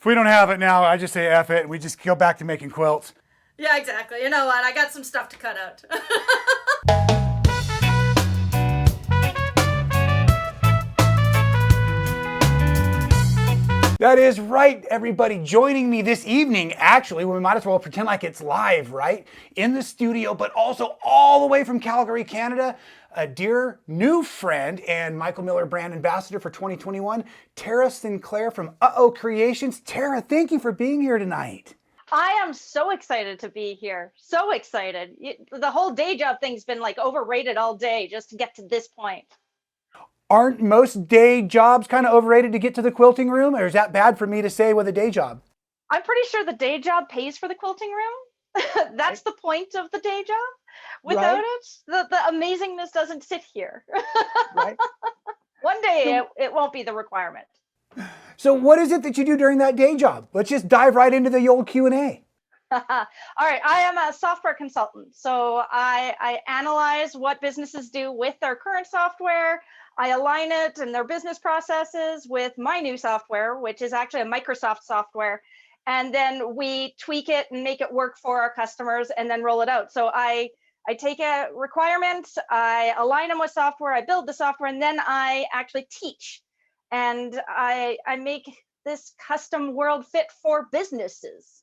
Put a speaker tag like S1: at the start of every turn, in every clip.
S1: If we don't have it now, I just say F it and we just go back to making quilts.
S2: Yeah, exactly. You know what? I got some stuff to cut out.
S1: That is right, everybody. Joining me this evening, actually, we might as well pretend like it's live, right? In the studio, but also all the way from Calgary, Canada, a dear new friend and Michael Miller brand ambassador for 2021, Tara Sinclair from UhOh Creations. Tara, thank you for being here tonight.
S3: I am so excited to be here. So excited. The whole day job thing's been like overrated all day just to get to this point.
S1: Aren't most day jobs kind of overrated to get to the quilting room? Or is that bad for me to say with a day job?
S3: I'm pretty sure the day job pays for the quilting room. That's the point of the day job. Without it, the amazingness doesn't sit here.
S1: Right.
S3: One day it won't be the requirement.
S1: So what is it that you do during that day job? Let's just dive right into the old Q&A.
S3: All right, I am a software consultant. So I analyze what businesses do with their current software. I align it and their business processes with my new software, which is actually a Microsoft software. And then we tweak it and make it work for our customers and then roll it out. So I take a requirement, I align them with software, I build the software, and then I actually teach. And I make this custom world fit for businesses.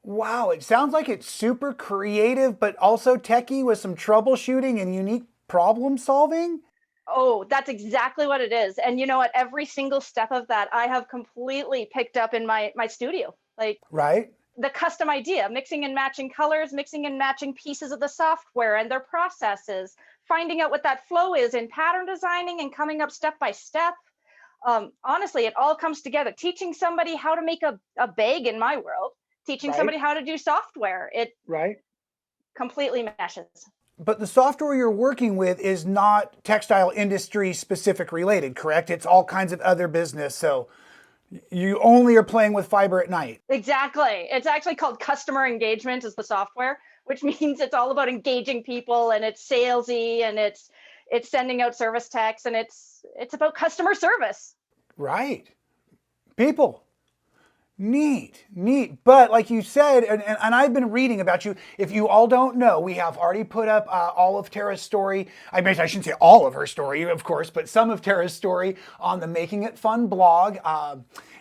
S1: Wow, it sounds like it's super creative, but also techie with some troubleshooting and unique problem solving.
S3: Oh, that's exactly what it is. And you know what? Every single step of that, I have completely picked up in my studio. Like,
S1: right?
S3: The custom idea, mixing and matching colors, mixing and matching pieces of the software and their processes, finding out what that flow is in pattern designing and coming up step by step. Honestly, it all comes together. Teaching somebody how to make a bag in my world, teaching somebody how to do software. It completely meshes.
S1: But the software you're working with is not textile industry specific related, correct? It's all kinds of other business. So you only are playing with fiber at night.
S3: Exactly. It's actually called customer engagement is the software, which means it's all about engaging people and it's salesy and it's sending out service texts and it's about customer service.
S1: Right. People. Neat. But like you said, and I've been reading about you, if you all don't know, we have already put up all of Tara's story. I shouldn't say all of her story, of course, but some of Tara's story on the Making It Fun blog.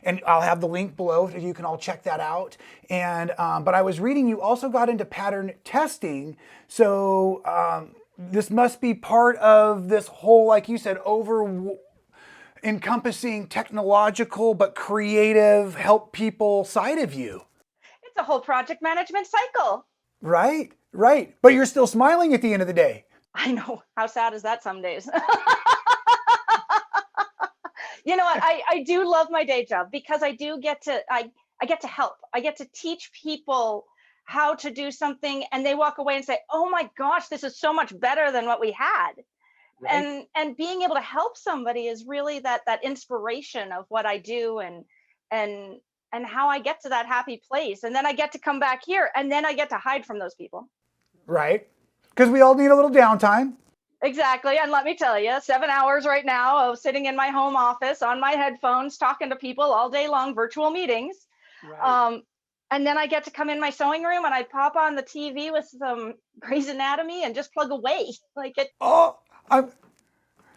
S1: And I'll have the link below so you can all check that out. And but I was reading you also got into pattern testing. So this must be part of this whole, like you said, encompassing technological but creative help people side of you.
S3: It's a whole project management cycle.
S1: Right. But you're still smiling at the end of the day.
S3: I know. How sad is that some days? You know what? I do love my day job because I do get to I get to help. I get to teach people how to do something and they walk away and say, "Oh my gosh, this is so much better than what we had." Right. And being able to help somebody is really that inspiration of what I do and how I get to that happy place. And then I get to come back here and then I get to hide from those people.
S1: Right. Because we all need a little downtime.
S3: Exactly. And let me tell you, 7 hours right now of sitting in my home office on my headphones, talking to people all day long, virtual meetings. Right. And then I get to come in my sewing room and I pop on the TV with some Grey's Anatomy and just plug away. Like it.
S1: Oh,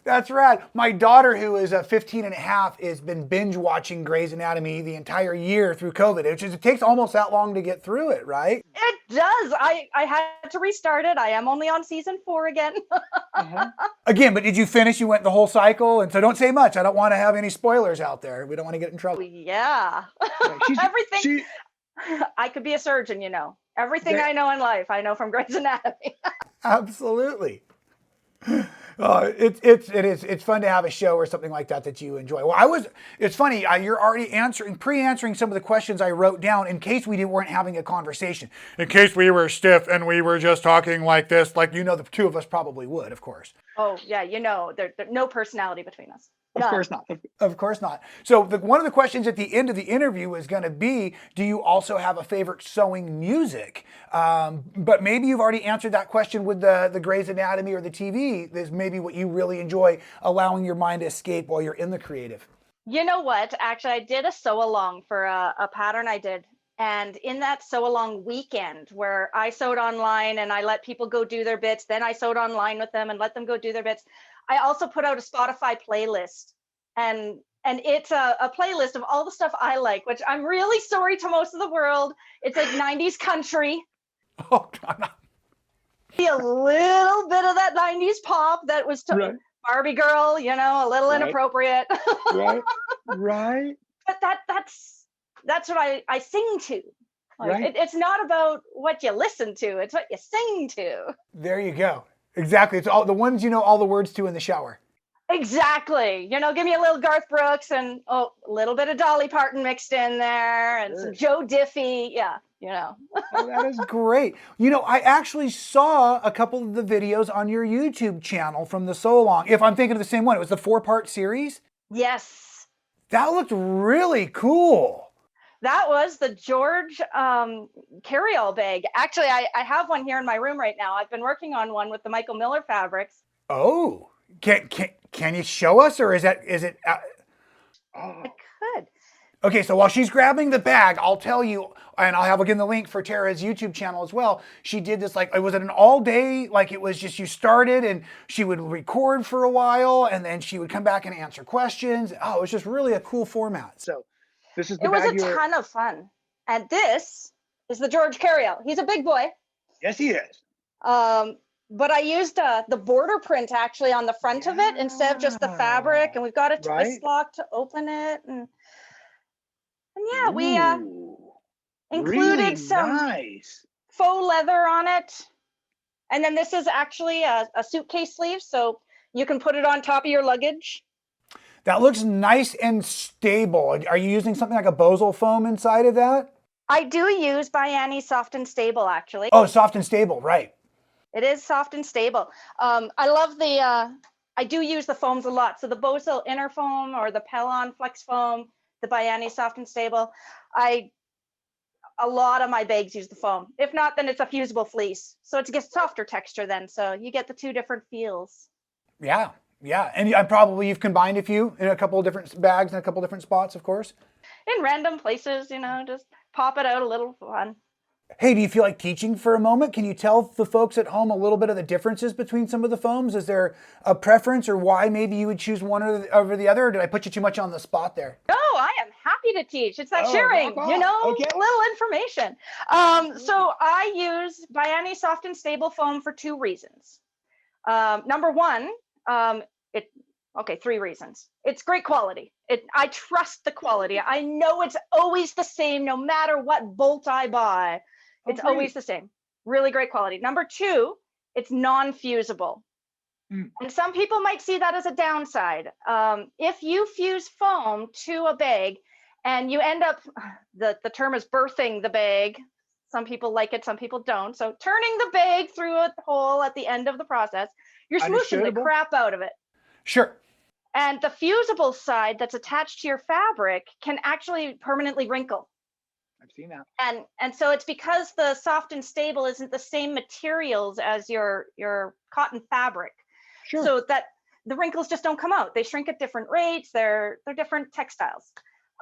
S1: that's rad. My daughter, who is 15 and a half, has been binge watching Grey's Anatomy the entire year through COVID. It takes almost that long to get through it, right?
S3: It does. I had to restart it. I am only on season 4 again.
S1: Again, but did you finish? You went the whole cycle? And so don't say much. I don't want to have any spoilers out there. We don't want to get in trouble.
S3: Yeah. Everything. I could be a surgeon, you know. Everything I know in life, I know from Grey's Anatomy.
S1: Absolutely. It's fun to have a show or something like that you enjoy. Well, it's funny, you're already pre-answering some of the questions I wrote down in case we weren't having a conversation. In case we were stiff and we were just talking like this, like, the two of us probably would, of course.
S3: Oh yeah, there's no personality between us.
S1: Of course not. Of course not. So one of the questions at the end of the interview is going to be, do you also have a favorite sewing music? But maybe you've already answered that question with the Grey's Anatomy or the TV. There's maybe what you really enjoy allowing your mind to escape while you're in the creative.
S3: You know what? Actually, I did a sew along for a pattern I did. And in that sew along weekend where I sewed online and I let people go do their bits, then I sewed online with them and let them go do their bits. I also put out a Spotify playlist. And it's a playlist of all the stuff I like, which I'm really sorry to most of the world. It's like 90s country,
S1: Oh, God.
S3: a little bit of that 90s pop that was
S4: Right.
S3: Barbie girl, you know, a little
S4: Right.
S3: inappropriate.
S4: Right. Right.
S3: But that's what I sing to. Like,
S4: Right.
S3: it's not about what you listen to, it's what you sing to.
S1: There you go. Exactly. It's all the ones you know all the words to in the shower.
S3: Exactly. You know, give me a little Garth Brooks and a little bit of Dolly Parton mixed in there and some Joe Diffie. Yeah, you know.
S1: Oh, that is great. You know, I actually saw a couple of the videos on your YouTube channel from the So Long. If I'm thinking of the same one, it was the 4-part series.
S3: Yes.
S1: That looked really cool.
S3: That was the George carryall bag. Actually, I have one here in my room right now. I've been working on one with the Michael Miller fabrics.
S1: Oh, can you show us, or is it?
S4: Oh,
S3: I could.
S1: Okay, so while she's grabbing the bag, I'll tell you, and I'll have again the link for Tara's YouTube channel as well. She did this like, it was an all day, like it was just you started and she would record for a while and then she would come back and answer questions. Oh, it was just really a cool format.
S4: so this is the
S3: It was
S4: bag
S3: a
S4: you were.
S3: ton of fun. And this is the George carryall. He's a big boy.
S4: Yes, he is.
S3: But I used the border print actually on the front of it instead of just the fabric. And we've got a twist
S4: Right.
S3: lock to open it. And yeah, we
S4: Ooh,
S3: included
S4: really
S3: some
S4: nice.
S3: faux leather on it. And then this is actually a suitcase sleeve. So you can put it on top of your luggage.
S1: That looks nice and stable. Are you using something like a Bosal foam inside of that?
S3: I do use Biani Soft and Stable, actually.
S1: Oh, soft and stable, right.
S3: It is soft and stable. I love I do use the foams a lot. So the Bosal Inner Foam or the Pellon Flex Foam, the Biani Soft and Stable. A lot of my bags use the foam. If not, then it's a fusible fleece. So it's a softer texture then. So you get the two different feels.
S1: Yeah, yeah. And probably you've combined a few in a couple of different bags and a couple of different spots, of course.
S3: In random places, you know, just pop it out a little fun.
S1: Hey, do you feel like teaching for a moment? Can you tell the folks at home a little bit of the differences between some of the foams? Is there a preference or why maybe you would choose one over the other? Or did I put you too much on the spot there?
S3: No, I am happy to teach. It's that
S4: Oh,
S3: sharing,
S4: rock
S3: you
S4: on.
S3: know,
S4: Okay.
S3: a little information. So I use Biani Soft and Stable Foam for two reasons. Number one, three reasons. It's great quality. I trust the quality. I know it's always the same no matter what bolt I buy. It's
S4: great.
S3: always the same. Really great quality. Number two, it's non-fusible.
S4: Mm.
S3: And some people might see that as a downside. If you fuse foam to a bag and you end up, the term is birthing the bag. Some people like it, some people don't. So turning the bag through a hole at the end of the process, you're smooshing the
S4: Understandable.
S3: crap out of it.
S1: Sure.
S3: And the fusible side that's attached to your fabric can actually permanently wrinkle.
S4: I've seen that.
S3: And so it's because the soft and stable isn't the same materials as your cotton fabric.
S4: Sure.
S3: So that the wrinkles just don't come out. They shrink at different rates. They're different textiles.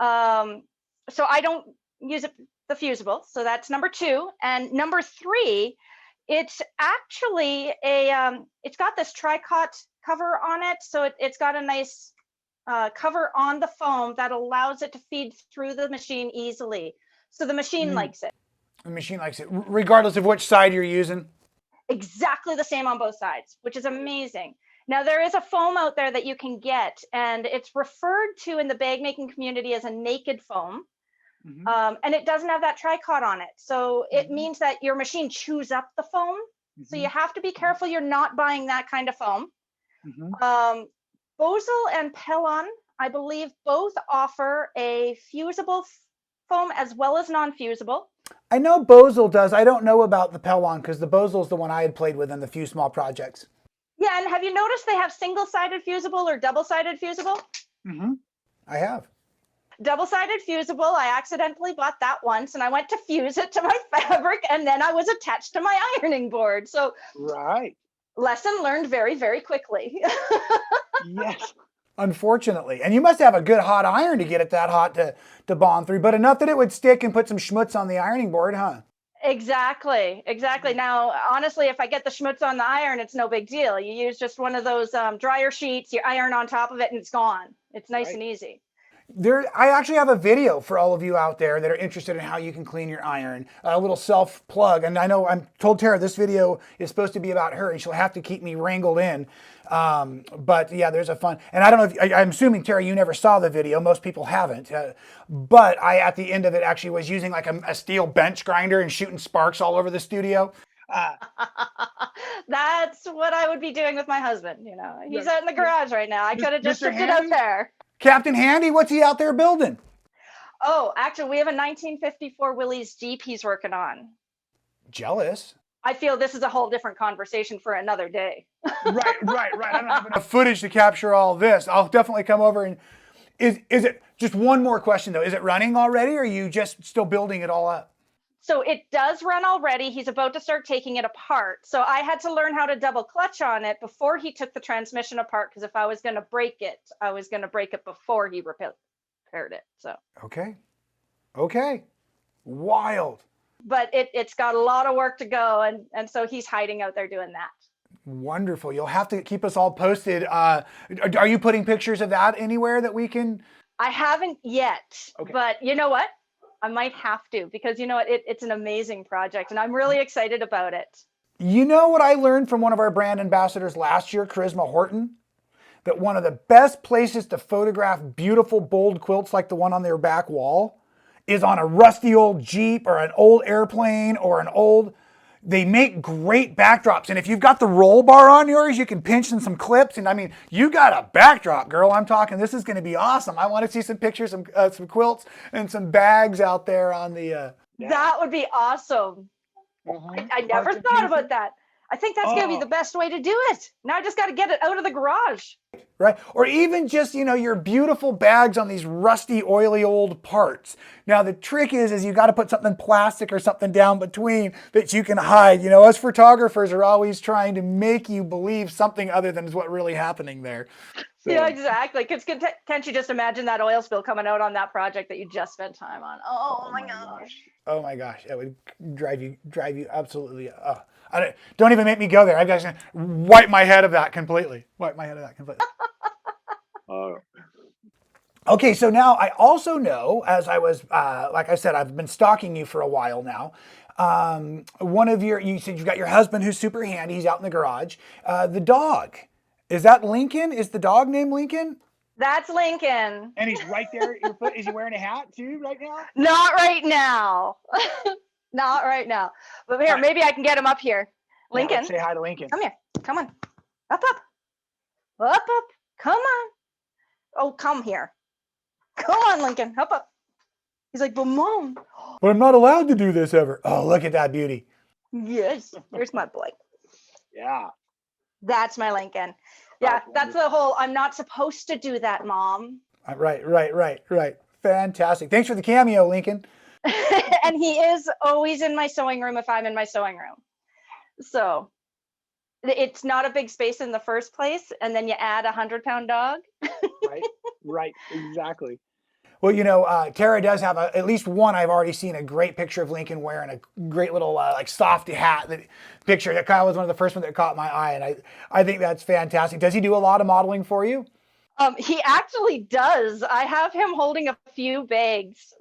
S3: So I don't use the fusible. So that's number two. And number three, it's actually it's got this tricot cover on it. So it's got a nice cover on the foam that allows it to feed through the machine easily. So the machine likes it.
S1: The machine likes it, regardless of which side you're using.
S3: Exactly the same on both sides, which is amazing. Now, there is a foam out there that you can get, and it's referred to in the bag making community as a naked foam.
S4: Mhm.
S3: And it doesn't have that tricot on it. So it means that your machine chews up the foam. So you have to be careful you're not buying that kind of foam.
S4: Mhm.
S3: Bosal and Pellon, I believe, both offer a fusible foam as well as non-fusible.
S1: I know Bosal does. I don't know about the Pellon because the Bosal's the one I had played with in the few small projects.
S3: Yeah, and have you noticed they have single-sided fusible or double-sided fusible?
S4: Mhm.
S1: I have.
S3: Double-sided fusible, I accidentally bought that once and I went to fuse it to my fabric and then I was attached to my ironing board. So
S4: Right.
S3: lesson learned very, very quickly.
S4: Yes.
S1: unfortunately. And you must have a good hot iron to get it that hot to bond through, but enough that it would stick and put some schmutz on the ironing board, huh?
S3: Exactly. Now, honestly, if I get the schmutz on the iron, it's no big deal. You use just one of those dryer sheets, you iron on top of it, and it's gone. It's nice and easy.
S1: I actually have a video for all of you out there that are interested in how you can clean your iron. A little self plug, and I know I'm told Tara this video is supposed to be about her, and she'll have to keep me wrangled in. But yeah, there's a fun, and I don't know if I'm assuming Tara, you never saw the video. Most people haven't. But I, at the end of it, actually was using like a steel bench grinder and shooting sparks all over the studio.
S3: That's what I would be doing with my husband. He's out in the garage right now. I could have just shipped it out there.
S1: Captain Handy, what's he out there building?
S3: Oh, actually, we have a 1954 Willys Jeep he's working on.
S1: Jealous.
S3: I feel this is a whole different conversation for another day.
S1: Right. I don't have enough footage to capture all this. I'll definitely come over and is it just one more question though? Is it running already, or are you just still building it all up?
S3: So it does run already. He's about to start taking it apart. So I had to learn how to double clutch on it before he took the transmission apart, because if I was going to break it, I was going to break it before he repaired it. So
S1: Okay. Wild.
S3: But it's got a lot of work to go, and so he's hiding out there doing that.
S1: Wonderful. You'll have to keep us all posted. Are you putting pictures of that anywhere that we can?
S3: I haven't yet,
S1: Okay.
S3: But you know what? I might have to, because it's an amazing project, and I'm really excited about it.
S1: You know what I learned from one of our brand ambassadors last year, Charisma Horton? That one of the best places to photograph beautiful, bold quilts like the one on their back wall is on a rusty old Jeep or an old airplane or an old... They make great backdrops. And if you've got the roll bar on yours, you can pinch in some clips. And I mean, you got a backdrop, girl. I'm talking, this is going to be awesome. I want to see some pictures, some quilts and some bags out there on the...
S3: That would be awesome. I never thought about that. I think that's going to be the best way to do it. Now I just got to get it out of the garage.
S1: Right? Or even just, your beautiful bags on these rusty, oily old parts. Now, the trick is you got to put something plastic or something down between that you can hide. Us photographers are always trying to make you believe something other than is what really happening there. So.
S3: Yeah, exactly. Because can't you just imagine that oil spill coming out on that project that you just spent time on? Oh my gosh.
S1: Oh my gosh. That would drive you absolutely... don't even make me go there. I've got to wipe my head of that completely. Okay, so now I also know, as I was, like I said, I've been stalking you for a while now. You said you've got your husband who's super handy. He's out in the garage. The dog, is that Lincoln? Is the dog named Lincoln?
S3: That's Lincoln.
S4: And he's right there. Is he wearing a hat too right now?
S3: Not right now. Not right now. But here, maybe I can get him up here. Lincoln.
S4: Yeah, say hi to Lincoln.
S3: Come here. Come on. Up. Come on. Oh, come here. Come on, Lincoln. Up. He's like, but Mom.
S1: But I'm not allowed to do this ever. Oh, look at that beauty.
S3: Yes. Here's my boy.
S4: Yeah.
S3: That's my Lincoln. Yeah, that's the whole, I'm not supposed to do that, Mom.
S1: Right. Fantastic. Thanks for the cameo, Lincoln.
S3: And he is always in my sewing room if I'm in my sewing room. So it's not a big space in the first place. And then you add a 100-pound dog.
S4: Right. Exactly.
S1: Well, Tara does have at least one. I've already seen a great picture of Lincoln wearing a great little like softy hat. That was one of the first ones that caught my eye, and I think that's fantastic. Does he do a lot of modeling for you?
S3: He actually does. I have him holding a few bags.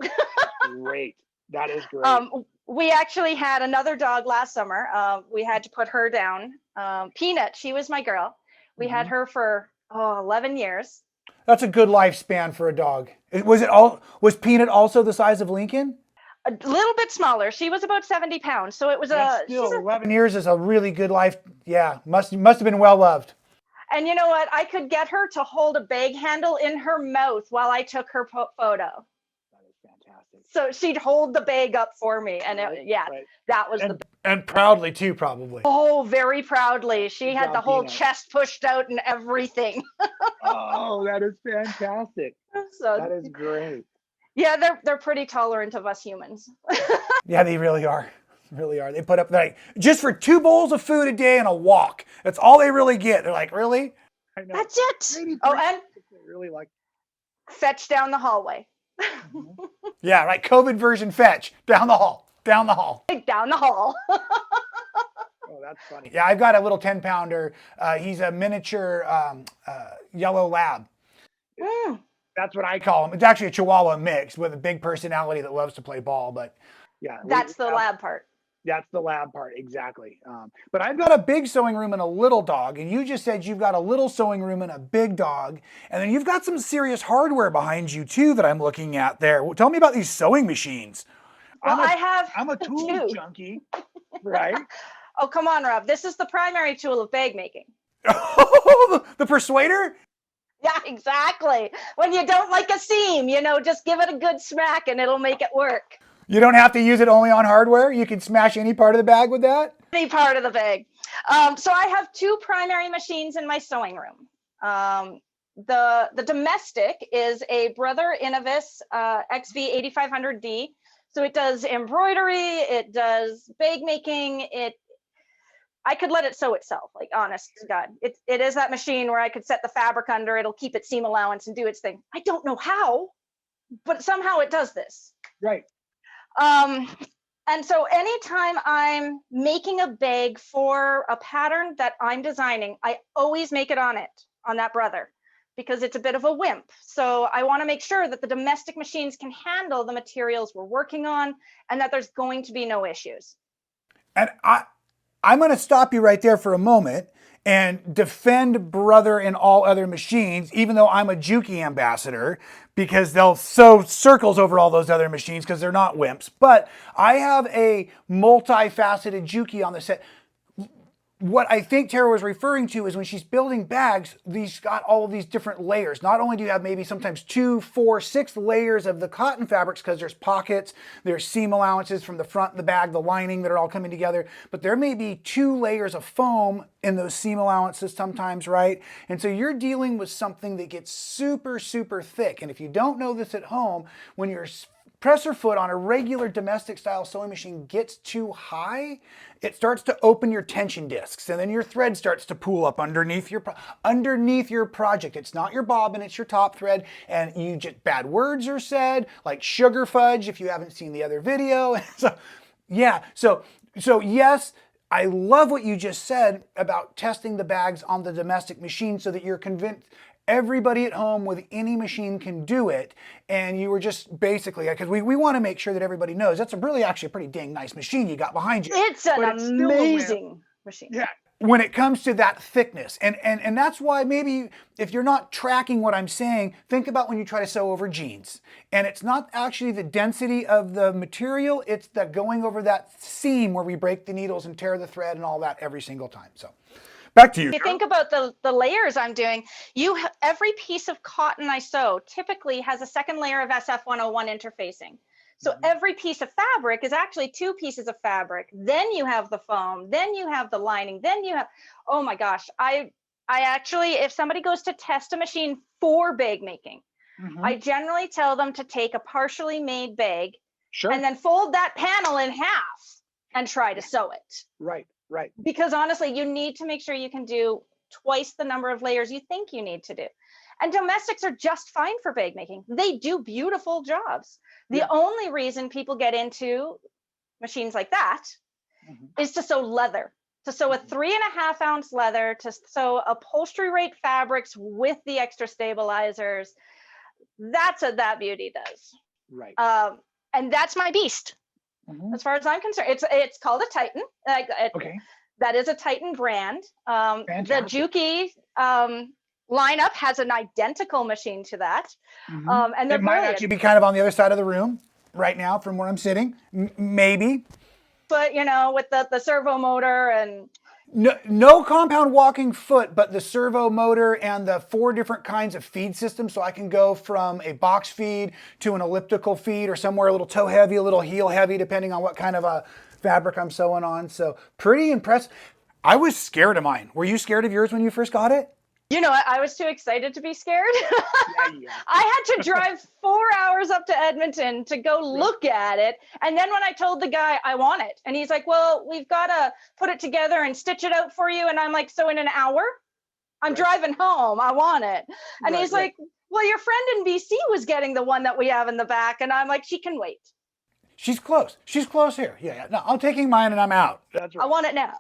S4: Great. That is great.
S3: We actually had another dog last summer. We had to put her down. Peanut, she was my girl. We had her for 11 years.
S1: That's a good lifespan for a dog. Was Peanut also the size of Lincoln?
S3: A little bit smaller. She was about 70 pounds. So it was
S1: still 11 years is a really good life. Yeah, must have been well loved.
S3: And you know what? I could get her to hold a bag handle in her mouth while I took her photo.
S4: That is fantastic.
S3: So she'd hold the bag up for me. And that was
S1: and proudly too, probably.
S3: Oh, very proudly. She had the whole chest pushed out and everything.
S4: Oh, that is fantastic.
S3: So
S4: that is great.
S3: Yeah, they're pretty tolerant of us humans.
S1: Yeah, they really are. Really are. They put up just for 2 bowls of food a day and a walk. That's all they really get. They're like, really?
S3: That's it. Oh,
S4: really like.
S3: Fetch down the hallway.
S1: Yeah, right. COVID version fetch down the hall, down the hall.
S3: Down the hall.
S4: Oh, that's funny.
S1: Yeah, I've got a little 10-pounder. He's a miniature yellow lab.
S3: Mm.
S1: That's what I call him. It's actually a Chihuahua mix with a big personality that loves to play ball. But
S4: Yeah,
S3: That's the lab part.
S4: That's the lab part, exactly.
S1: but I've got a big sewing room and a little dog, and you just said you've got a little sewing room and a big dog, and then you've got some serious hardware behind you too that I'm looking at there. Well, tell me about these sewing machines.
S3: Well, I'm
S4: a tool junkie, right?
S3: Oh, come on, Rob. This is the primary tool of bag making.
S1: The persuader?
S3: Yeah, exactly. When you don't like a seam, just give it a good smack and it'll make it work.
S1: You don't have to use it only on hardware. You can smash any part of the bag with that.
S3: Any part of the bag. So I have two primary machines in my sewing room. The domestic is a Brother Innovis XV8500D. So it does embroidery, it does bag making, I could let it sew itself, like honest to God. It is that machine where I could set the fabric under, it'll keep its seam allowance and do its thing. I don't know how, but somehow it does this.
S4: Right.
S3: And so anytime I'm making a bag for a pattern that I'm designing, I always make it on that Brother, because it's a bit of a wimp. So I want to make sure that the domestic machines can handle the materials we're working on and that there's going to be no issues.
S1: And I'm going to stop you right there for a moment and defend Brother and all other machines, even though I'm a Juki ambassador, because they'll sew circles over all those other machines because they're not wimps. But I have a multifaceted Juki on the set. What I think Tara was referring to is when she's building bags, these got all of these different layers. Not only do you have maybe sometimes 2, 4, 6 layers of the cotton fabrics because there's pockets, there's seam allowances from the front of the bag, the lining that are all coming together, but there may be 2 layers of foam in those seam allowances sometimes, right? And so you're dealing with something that gets super, super thick. And if you don't know this at home, when your presser foot on a regular domestic style sewing machine gets too high, it starts to open your tension discs, and then your thread starts to pool up underneath your project. It's not your bobbin, it's your top thread, and you just bad words are said, like sugar fudge if you haven't seen the other video. So yeah, so yes, I love what you just said about testing the bags on the domestic machine so that you're convinced everybody at home with any machine can do it. And you were just basically, because we want to make sure that everybody knows that's actually a pretty dang nice machine you got behind you.
S3: It's an amazing machine.
S4: Yeah.
S1: When it comes to that thickness. And that's why maybe if you're not tracking what I'm saying, think about when you try to sew over jeans. And it's not actually the density of the material, it's the going over that seam where we break the needles and tear the thread and all that every single time. So back to you.
S3: If you think about the layers I'm doing, every piece of cotton I sew typically has a second layer of SF101 interfacing. So every piece of fabric is actually 2 pieces of fabric. Then you have the foam, then you have the lining, then you have, oh my gosh. I actually, if somebody goes to test a machine for bag making, I generally tell them to take a partially made bag and then fold that panel in half and try to sew it.
S4: Right. Right.
S3: Because honestly, you need to make sure you can do twice the number of layers you think you need to do. And domestics are just fine for bag making. They do beautiful jobs. The only reason people get into machines like that is to sew leather, to sew a 3.5 ounce leather, to sew upholstery rate fabrics with the extra stabilizers. That's what that beauty does.
S4: Right.
S3: And that's my beast. As far as I'm concerned, it's called a Titan.
S4: Okay.
S3: That is a Titan brand. The Juki lineup has an identical machine to that. And
S1: it might actually be kind of on the other side of the room right now from where I'm sitting, maybe.
S3: But with the servo motor and
S1: no compound walking foot, but the servo motor and the 4 different kinds of feed systems. So I can go from a box feed to an elliptical feed or somewhere a little toe heavy, a little heel heavy, depending on what kind of a fabric I'm sewing on. So pretty impressed. I was scared of mine. Were you scared of yours when you first got it?
S3: I was too excited to be scared. I had to drive 4 hours up to Edmonton to go look at it. And then when I told the guy I want it, and he's like, well, we've got to put it together and stitch it out for you. And I'm like, so in an hour? I'm
S4: Right.
S3: driving home. I want it. And
S4: Right,
S3: he's
S4: right.
S3: like, well, your friend in BC was getting the one that we have in the back. And I'm like, she can wait.
S1: She's close. She's close here. Yeah, yeah. No, I'm taking mine and I'm out.
S4: That's
S3: I
S4: right.
S3: want it now.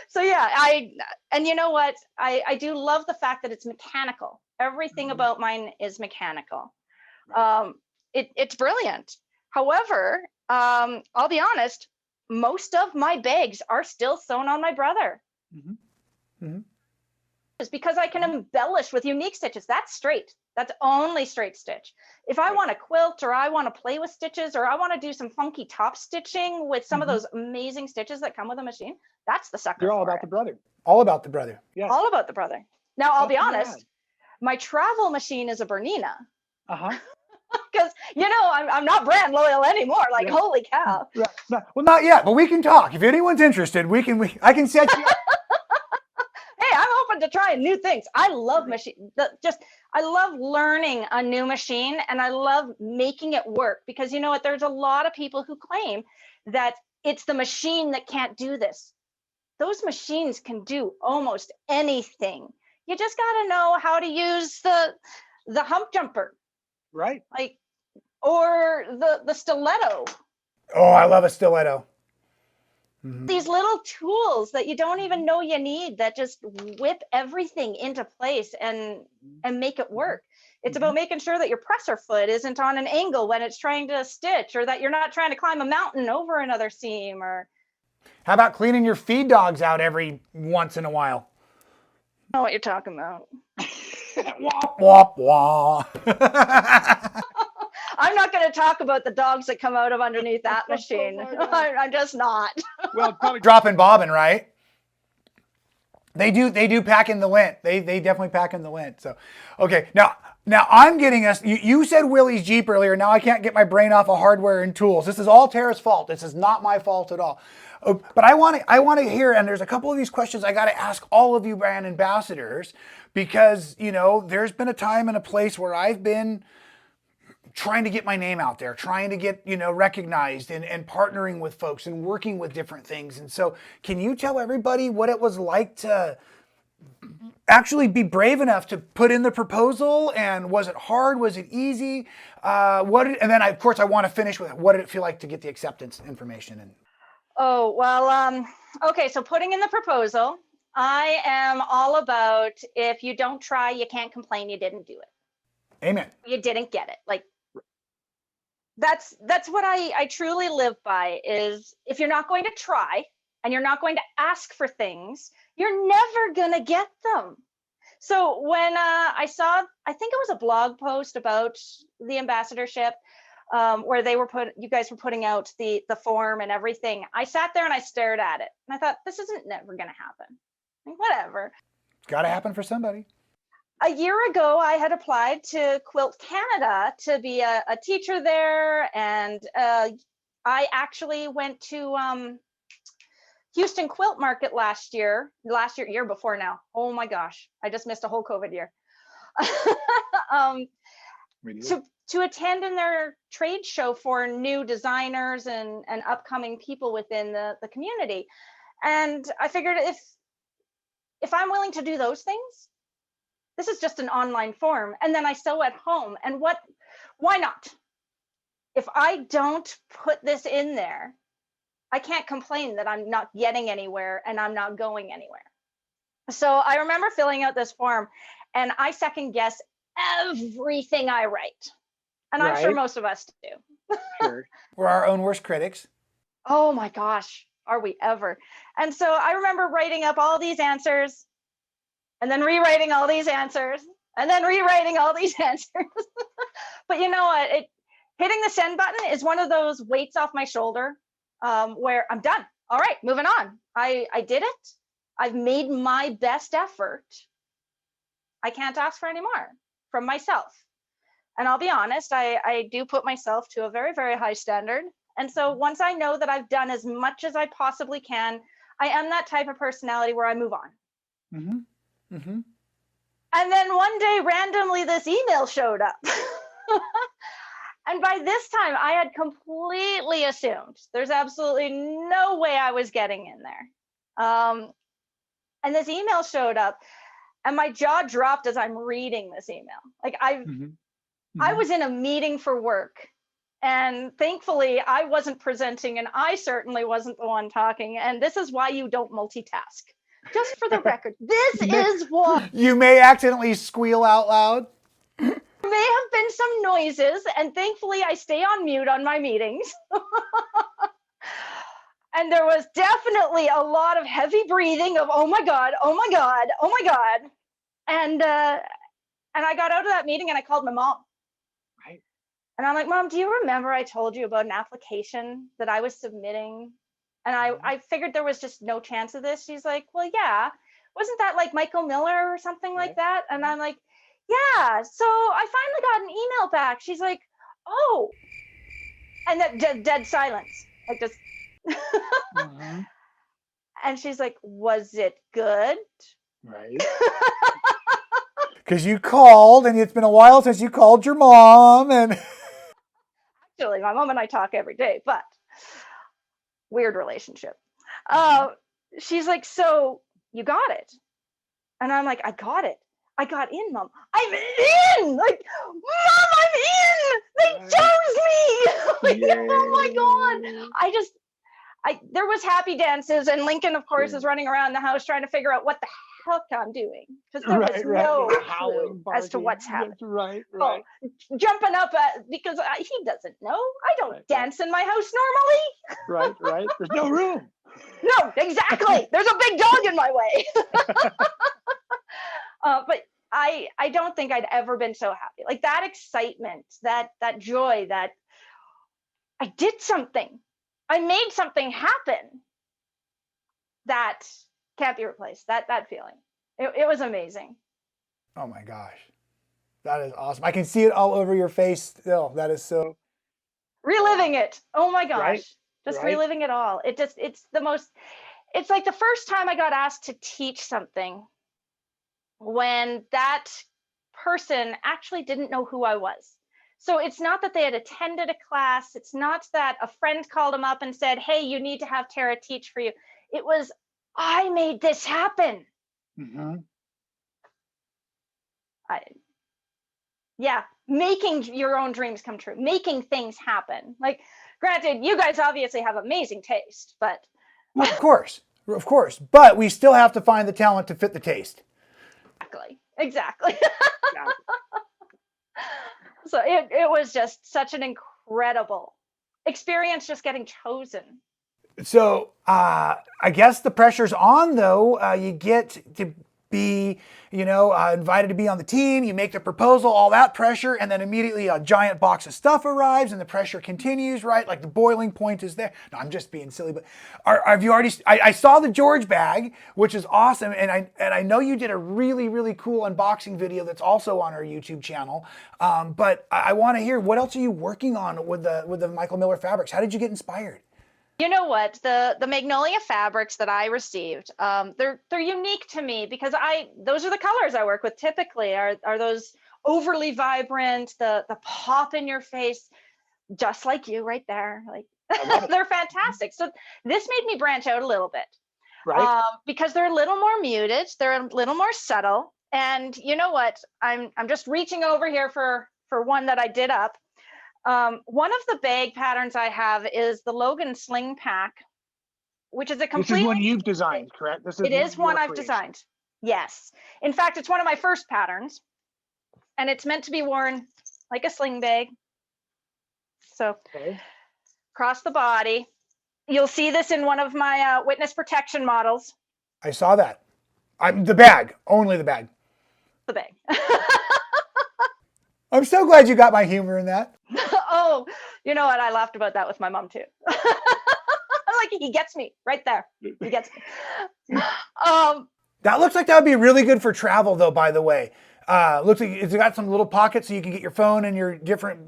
S3: so yeah, and you know what? I do love the fact that it's mechanical. Everything
S4: Mhm.
S3: about mine is mechanical.
S4: Right.
S3: It's brilliant. However, I'll be honest, most of my bags are still sewn on my brother.
S4: Mhm.
S1: hmm
S3: It's because I can embellish with unique stitches. That's straight. That's only straight stitch. If I
S4: Right.
S3: want to quilt or I want to play with stitches or I want to do some funky top stitching with some of
S4: Mhm.
S3: those amazing stitches that come with a machine, that's the sucker
S4: You're all
S3: for
S4: about
S3: it.
S4: the brother.
S1: All about the brother.
S4: Yes.
S3: All about the brother. Now, I'll be
S4: That's
S3: honest,
S4: rad.
S3: my travel machine is a Bernina
S4: Uh-huh.
S3: because, I'm not brand loyal anymore. Like,
S4: Yeah.
S3: holy cow.
S4: Right. No, well,
S1: Not yet, but we can talk. If anyone's interested, I can set you up.
S3: Hey, I'm open to trying new things. I love I love learning a new machine and I love making it work because you know what? There's a lot of people who claim that it's the machine that can't do this. Those machines can do almost anything. You just got to know how to use the hump jumper,
S4: right.
S3: like, or the stiletto.
S1: Oh, I love a stiletto.
S3: These little tools that you don't even know you need that just whip everything into place and make it work. It's about making sure that your presser foot isn't on an angle when it's trying to stitch, or that you're not trying to climb a mountain over another seam, or
S1: How about cleaning your feed dogs out every once in a while?
S3: know what you're talking about.
S1: Womp womp.
S3: I'm not going to talk about the dogs that come out of underneath that machine.
S4: Oh my God.
S3: I'm just not.
S4: Well, it's probably
S1: Dropping bobbin, right? They do pack in the lint. They definitely pack in the lint. So, okay. Now I'm getting us. You said Willie's Jeep earlier. Now I can't get my brain off of hardware and tools. This is all Tara's fault. This is not my fault at all. But I want to hear. And there's a couple of these questions I got to ask all of you brand ambassadors because there's been a time and a place where I've been trying to get my name out there, trying to get, recognized and partnering with folks and working with different things. And so can you tell everybody what it was like to actually be brave enough to put in the proposal? And was it hard? Was it easy? And then of course I want to finish with what did it feel like to get the acceptance information? And
S3: Oh, well, okay. So putting in the proposal, I am all about if you don't try, you can't complain you didn't do it.
S1: amen.
S3: You didn't get it. Like, that's what I truly live by is if you're not going to try and you're not going to ask for things, you're never going to get them. So when I saw, I think it was a blog post about the ambassadorship where you guys were putting out the form and everything. I sat there and I stared at it and I thought, this isn't never going to happen. Like, whatever.
S1: It's got to happen for somebody.
S3: A year ago, I had applied to Quilt Canada to be a teacher there. And I actually went to Houston Quilt Market year before now. Oh my gosh, I just missed a whole COVID year. To attend in their trade show for new designers and upcoming people within the community. And I figured if I'm willing to do those things, this is just an online form. And then I sew at home. And why not? If I don't put this in there, I can't complain that I'm not getting anywhere and I'm not going anywhere. So I remember filling out this form and I second guess everything I write. And I'm sure
S4: Right.
S3: most of us do.
S4: Sure.
S1: We're our own worst critics.
S3: Oh my gosh, are we ever? And so I remember writing up all these answers and then rewriting all these answers and then rewriting all these answers. But you know what? Hitting the send button is one of those weights off my shoulder where I'm done. All right, moving on. I did it. I've made my best effort. I can't ask for any more from myself. And I'll be honest, I do put myself to a very, very high standard. And so once I know that I've done as much as I possibly can, I am that type of personality where I move on.
S1: Mm-hmm. Mm-hmm.
S3: And then one day, randomly, this email showed up. And by this time, I had completely assumed there's absolutely no way I was getting in there. And this email showed up. And my jaw dropped as I'm reading this email. Like I was in a meeting for work, and thankfully I wasn't presenting, and I certainly wasn't the one talking. And this is why you don't multitask. Just for the record, this is why.
S1: You may accidentally squeal out loud.
S3: There may have been some noises, and thankfully I stay on mute on my meetings. And there was definitely a lot of heavy breathing of, oh my God, oh my God, oh my God. And I got out of that meeting and I called my mom.
S4: Right.
S3: And I'm like, Mom, do you remember I told you about an application that I was submitting? And I figured there was just no chance of this. She's like, well, yeah. Wasn't that like Michael Miller or something like that? And I'm like, yeah. So I finally got an email back. She's like, oh. And that dead silence. Like just. And she's like, was it good?
S4: Right.
S1: Because you called, and it's been a while since you called your mom. And
S3: actually, my mom and I talk every day, but weird relationship. She's like, so you got it? And I'm like, I got it. I got in, Mom. I'm in! Like, Mom, I'm in! They chose me! Like, oh my God. There was happy dances, and Lincoln, of course, is running around the house trying to figure out what the heck I'm doing, because there was no clue as to what's happening.
S4: Right.
S3: Oh, jumping up because he doesn't know. I don't dance in my house normally.
S4: Right. There's no room.
S3: No, exactly. There's a big dog in my way. But I don't think I'd ever been so happy. Like that excitement, that joy, that I did something. I made something happen. That can't be replaced. That feeling. It was amazing.
S1: oh my gosh, that is awesome. I can see it all over your face still. That is so.
S3: Reliving it. Oh my gosh.
S4: Right.
S3: Just reliving it all. It's like the first time I got asked to teach something when that person actually didn't know who I was. So it's not that they had attended a class. It's not that a friend called them up and said, hey, you need to have Tara teach for you. It was, I made this happen. Making your own dreams come true, making things happen. Like, granted, you guys obviously have amazing taste, but.
S1: Of course. But we still have to find the talent to fit the taste.
S3: Exactly. So it was just such an incredible experience, just getting chosen.
S1: So I guess the pressure's on, though. You get to be, invited to be on the team. You make the proposal, all that pressure, and then immediately a giant box of stuff arrives, and the pressure continues, right? Like the boiling point is there. No, I'm just being silly, but have you already? I saw the George bag, which is awesome, and I know you did a really, really cool unboxing video that's also on our YouTube channel. But I want to hear, what else are you working on with the Michael Miller fabrics? How did you get inspired?
S3: You know what? The Magnolia fabrics that I received, they're unique to me because those are the colors I work with typically, are those overly vibrant, the pop in your face, just like you right there. Like they're fantastic. So this made me branch out a little bit. Right. Because they're a little more muted, they're a little more subtle. And you know what? I'm just reaching over here for one that I did up. One of the bag patterns I have is the Logan sling pack, which is a completely.
S4: This is one you've designed, correct?
S3: It is one I've designed. Yes. In fact, it's one of my first patterns, and it's meant to be worn like a sling bag. So across the body. You'll see this in one of my witness protection models.
S1: I saw that. The bag, only the bag.
S3: The bag.
S1: I'm so glad you got my humor in that.
S3: Oh, you know what? I laughed about that with my mom too. Like, he gets me right there. He gets me.
S1: That looks like that would be really good for travel, though, by the way. Looks like it's got some little pockets so you can get your phone and your different.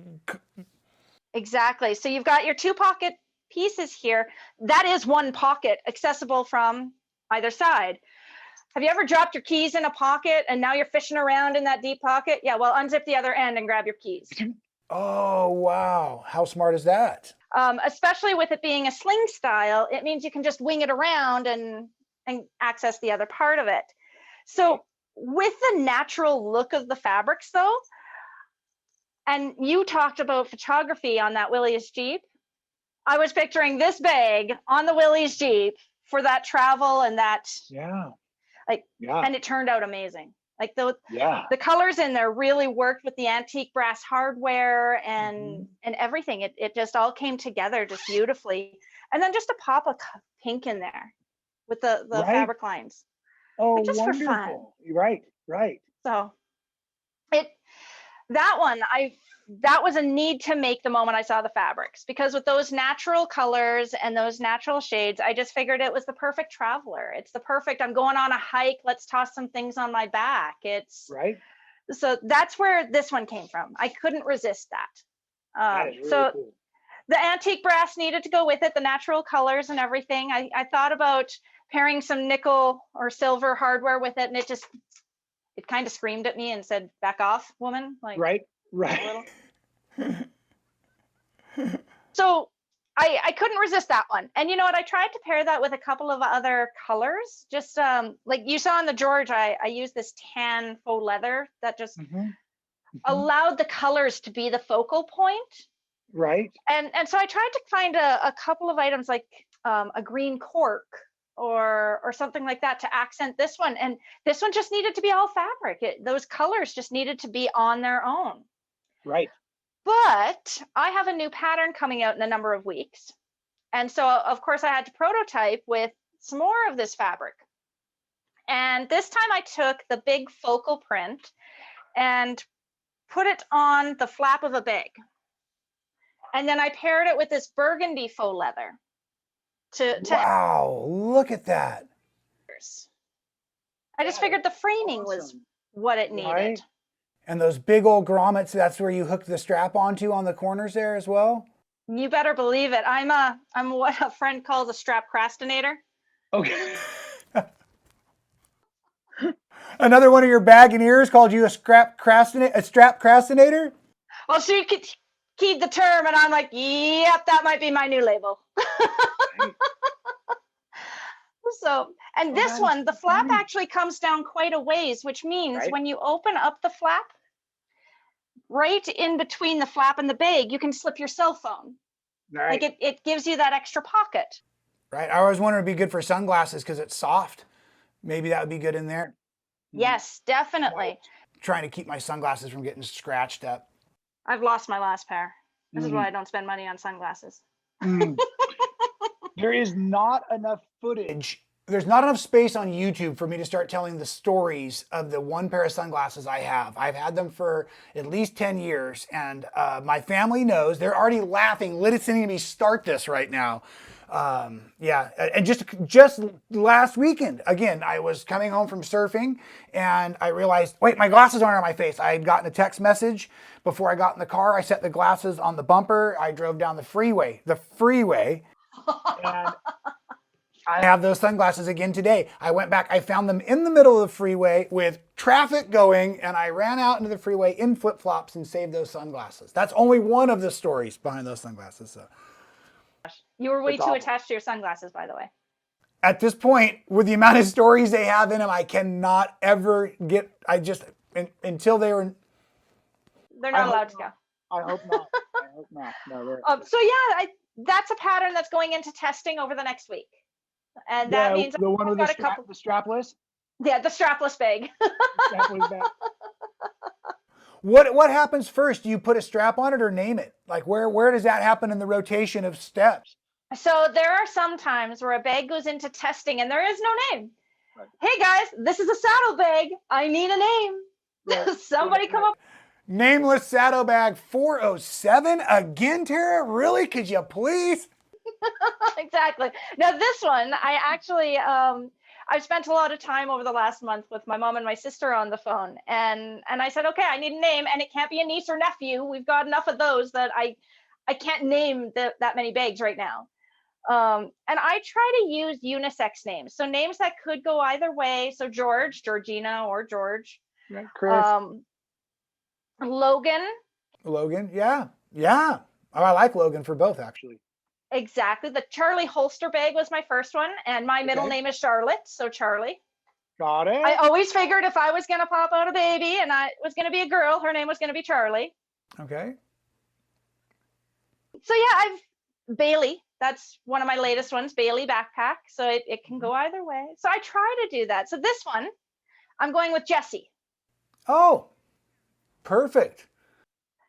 S3: Exactly. So you've got your 2 pocket pieces here. That is one pocket accessible from either side. Have you ever dropped your keys in a pocket and now you're fishing around in that deep pocket? Yeah, well, unzip the other end and grab your keys.
S1: Oh, wow. How smart is that?
S3: Especially with it being a sling style, it means you can just wing it around and access the other part of it. So with the natural look of the fabrics though, and you talked about photography on that Willys Jeep, I was picturing this bag on the Willys Jeep for that travel and that,
S4: Yeah.
S3: like,
S4: Yeah.
S3: and it turned out amazing. Like
S4: Yeah.
S3: the colors in there really worked with the antique brass hardware and everything. It just all came together just beautifully. And then just a pop of pink in there with the
S4: Right.
S3: fabric lines.
S4: Oh,
S3: Like, just for fun.
S4: wonderful. Right. Right.
S3: So that was a need to make the moment I saw the fabrics, because with those natural colors and those natural shades, I just figured it was the perfect traveler. It's the perfect, I'm going on a hike, let's toss some things on my back. It's
S4: Right.
S3: so that's where this one came from. I couldn't resist that.
S4: That is really
S3: So
S4: cool.
S3: the antique brass needed to go with it, the natural colors and everything. I thought about pairing some nickel or silver hardware with it, and it kind of screamed at me and said, "Back off, woman!" Like,
S4: Right.
S3: a
S4: Right.
S3: little. So I couldn't resist that one. And you know what? I tried to pair that with a couple of other colors. Just like you saw in the George, I used this tan faux leather that just allowed the colors to be the focal point.
S4: Right.
S3: And so I tried to find a couple of items like a green cork or something like that to accent this one. And this one just needed to be all fabric. Those colors just needed to be on their own.
S4: Right.
S3: But I have a new pattern coming out in a number of weeks. And so, of course, I had to prototype with some more of this fabric. And this time I took the big focal print and put it on the flap of a bag. And then I paired it with this burgundy faux leather.
S1: Wow, look at that.
S3: I just figured the framing was what it needed.
S4: Right.
S1: And those big old grommets, that's where you hooked the strap onto on the corners there as well?
S3: You better believe it. I'm what a friend calls a strap crastinator.
S4: Okay.
S1: Another one of your Bagoneers called you a strap crastinator?
S3: Well, she could keep the term, and I'm like, yep, that might be my new label. So, and this one, the flap actually comes down quite a ways, which means when you open up the flap, right in between the flap and the bag, you can slip your cell phone.
S4: Right.
S3: Like it gives you that extra pocket.
S1: Right. I always wanted it to be good for sunglasses because it's soft. Maybe that would be good in there.
S3: Yes, definitely.
S1: Trying to keep my sunglasses from getting scratched up.
S3: I've lost my last pair. This is why I don't spend money on sunglasses.
S4: There is not enough footage.
S1: There's not enough space on YouTube for me to start telling the stories of the one pair of sunglasses I have. I've had them for at least 10 years, and my family knows. They're already laughing, listening to me start this right now. Yeah, and just last weekend, again, I was coming home from surfing, and I realized, wait, my glasses aren't on my face. I had gotten a text message before I got in the car. I set the glasses on the bumper. I drove down the freeway, and I have those sunglasses again today. I went back, I found them in the middle of the freeway with traffic going, and I ran out into the freeway in flip-flops and saved those sunglasses. That's only one of the stories behind those sunglasses. So.
S3: You were way too attached to your sunglasses, by the way.
S1: At this point, with the amount of stories they have in them, I cannot ever get, until they were...
S3: They're not allowed to go.
S4: I hope not. I hope not. No,
S3: so yeah, that's a pattern that's going into testing over the next week. And that means
S4: the one with the strapless?
S3: Yeah, the strapless bag.
S4: Strapless bag.
S1: What happens first? Do you put a strap on it or name it? Like where does that happen in the rotation of steps?
S3: So there are some times where a bag goes into testing and there is no name. Right. Hey guys, this is a saddle bag. I need a name. Right. Somebody come up.
S1: Nameless Saddlebag 407 again, Tara? Really? Could you please?
S3: Exactly. Now this one, I actually, I've spent a lot of time over the last month with my mom and my sister on the phone. And I said, okay, I need a name, and it can't be a niece or nephew. We've got enough of those that I can't name that many bags right now. And I try to use unisex names. So names that could go either way. So George, Georgina, or George.
S4: Yeah, Chris.
S3: Logan.
S1: Logan, yeah. Oh, I like Logan for both, actually.
S3: Exactly. The Charlie holster bag was my first one, and my middle name is Charlotte, so Charlie.
S4: Got it.
S3: I always figured if I was going to pop out a baby and I was going to be a girl, her name was going to be Charlie.
S1: Okay.
S3: So yeah, Bailey. That's one of my latest ones, Bailey backpack. So it can go either way. So I try to do that. So this one, I'm going with Jessie.
S1: Oh, perfect.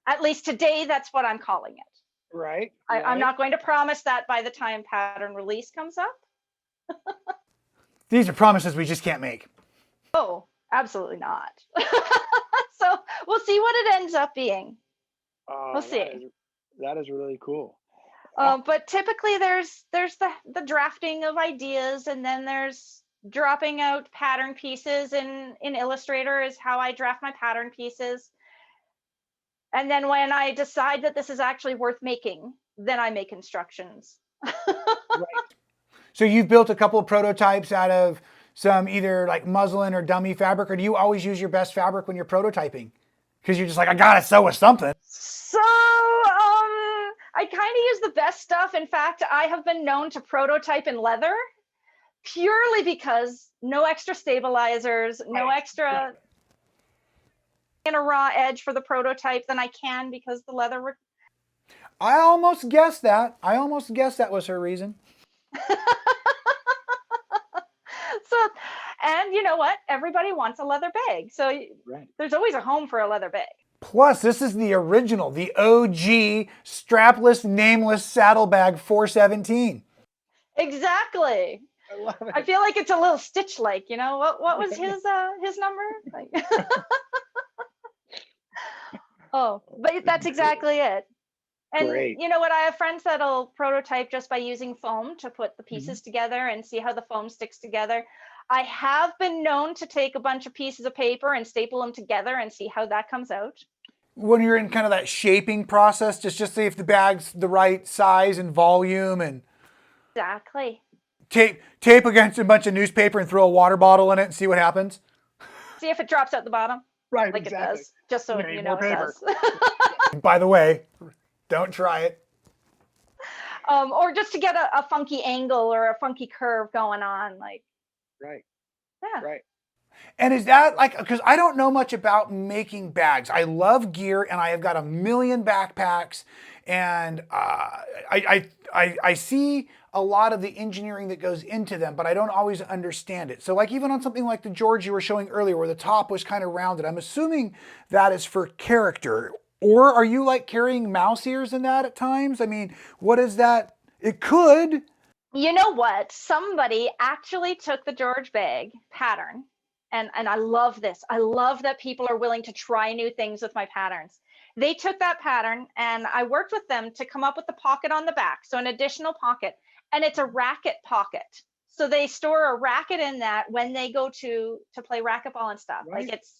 S3: At least today, that's what I'm calling it.
S4: Right.
S3: I'm not going to promise that by the time pattern release comes up.
S1: These are promises we just can't make.
S3: Oh, absolutely not. So we'll see what it ends up being. We'll see.
S4: That is really cool.
S3: But typically there's the drafting of ideas, and then there's dropping out pattern pieces in Illustrator is how I draft my pattern pieces. And then when I decide that this is actually worth making, then I make instructions.
S4: Right.
S1: So you've built a couple of prototypes out of some either like muslin or dummy fabric, or do you always use your best fabric when you're prototyping? Because you're just like, I gotta sew with something.
S3: So I kind of use the best stuff. In fact, I have been known to prototype in leather purely because no extra stabilizers, no extra in a raw edge for the prototype than I can because the leather.
S1: I almost guessed that. I almost guessed that was her reason.
S3: So, and you know what? Everybody wants a leather bag. So there's always a home for a leather bag.
S1: Plus, this is the original, the OG strapless, nameless saddlebag 417.
S3: Exactly.
S4: I love it.
S3: I feel like it's a little Stitch-like, you know. What was his number? Like, oh, but that's exactly it. And
S4: Great.
S3: you know what? I have friends that'll prototype just by using foam to put the pieces together and see how the foam sticks together. I have been known to take a bunch of pieces of paper and staple them together and see how that comes out.
S1: When you're in kind of that shaping process, just see if the bag's the right size and volume, and
S3: Exactly.
S1: tape against a bunch of newspaper and throw a water bottle in it and see what happens.
S3: See if it drops out the bottom,
S4: Right.
S3: like
S4: Exactly.
S3: it does. Just so
S4: You need
S3: you know
S4: more
S3: it
S4: paper.
S3: does.
S1: By the way, don't try it.
S3: Or just to get a funky angle or a funky curve going on, like
S4: Right.
S3: yeah.
S4: Right.
S1: And is that like, because I don't know much about making bags. I love gear and I have got a million backpacks, and I see a lot of the engineering that goes into them, but I don't always understand it. So like even on something like the George you were showing earlier where the top was kind of rounded, I'm assuming that is for character. Or are you like carrying mouse ears in that at times? I mean, what is that? It could.
S3: You know what? Somebody actually took the George bag pattern, and I love this. I love that people are willing to try new things with my patterns. They took that pattern, and I worked with them to come up with the pocket on the back, so an additional pocket, and it's a racket pocket. So they store a racket in that when they go to play racquetball and stuff.
S4: Right.
S3: Like it's,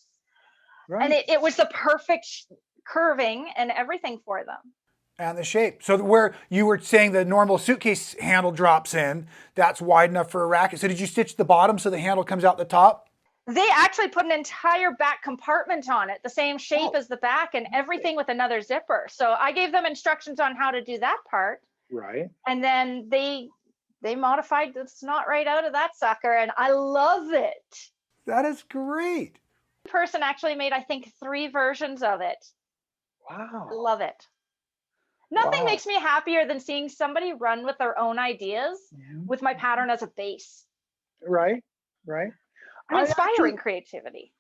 S4: Right.
S3: and it was the perfect curving and everything for them.
S1: And the shape. So where you were saying the normal suitcase handle drops in, that's wide enough for a racket. So did you stitch the bottom so the handle comes out the top?
S3: They actually put an entire back compartment on it, the same shape as the back, and everything with another zipper. So I gave them instructions on how to do that part.
S4: Right.
S3: And then they modified the snot right out of that sucker, and I love it.
S1: That is great.
S3: The person actually made, I think, 3 versions of it.
S4: Wow.
S3: I love it. Nothing
S4: Wow.
S3: makes me happier than seeing somebody run with their own ideas with my pattern as a base.
S4: Right. Right.
S3: And inspiring creativity.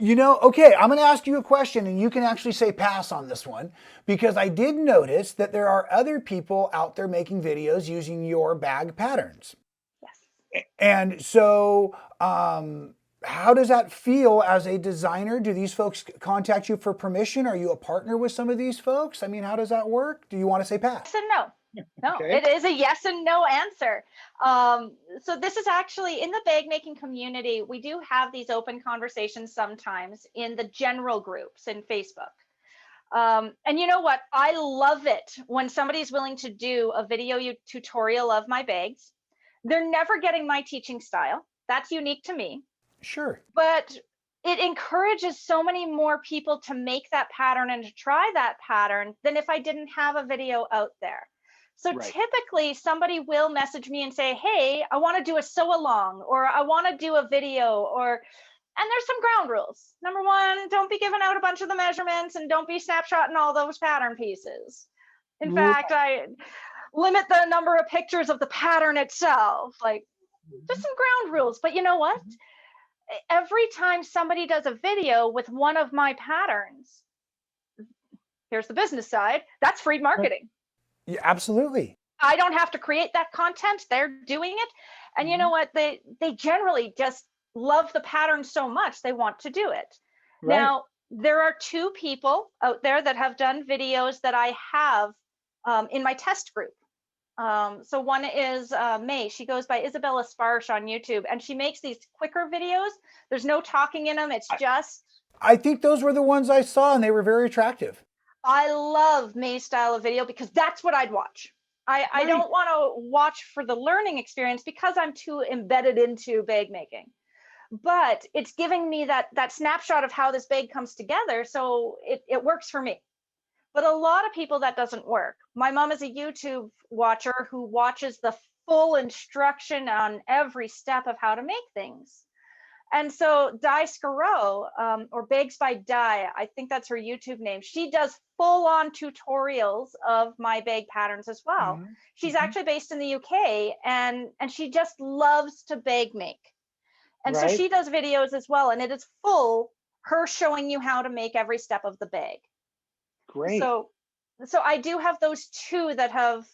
S1: You know, okay, I'm going to ask you a question and you can actually say pass on this one, because I did notice that there are other people out there making videos using your bag patterns.
S3: Yes.
S1: And so, how does that feel as a designer? Do these folks contact you for permission? Are you a partner with some of these folks? I mean, how does that work? Do you want to say pass?
S3: Yes and no. No,
S4: Okay.
S3: it is a yes and no answer. So this is actually in the bag making community. We do have these open conversations sometimes in the general groups in Facebook. And you know what? I love it when somebody's willing to do a video tutorial of my bags. They're never getting my teaching style. That's unique to me.
S1: Sure.
S3: But it encourages so many more people to make that pattern and to try that pattern than if I didn't have a video out there. So
S4: Right.
S3: typically somebody will message me and say, hey, I want to do a sew along, or I want to do a video, and there's some ground rules. Number one, don't be giving out a bunch of the measurements and don't be snapshotting all those pattern pieces. In
S4: Right.
S3: fact, I limit the number of pictures of the pattern itself, like just some ground rules. But you know what? Every time somebody does a video with one of my patterns, here's the business side, that's free marketing.
S1: Yeah, absolutely.
S3: I don't have to create that content. They're doing it. And you know what? They generally just love the pattern so much they want to do it.
S4: Right.
S3: Now, there are 2 people out there that have done videos that I have in my test group. So one is May. She goes by Isabella Sparsh on YouTube, and she makes these quicker videos. There's no talking in them. It's just.
S1: I think those were the ones I saw, and they were very attractive.
S3: I love May's style of video because that's what I'd watch. I don't want to watch for the learning experience because I'm too embedded into bag making. But it's giving me that snapshot of how this bag comes together, so it works for me. But a lot of people that doesn't work. My mom is a YouTube watcher who watches the full instruction on every step of how to make things. And so Di Scarro, or Bags by Di, I think that's her YouTube name. She does full-on tutorials of my bag patterns as well. She's actually based in the UK, and she just loves to bag make. And so she does videos as well, and it is full her showing you how to make every step of the bag.
S4: Great.
S3: So I do have those 2 that have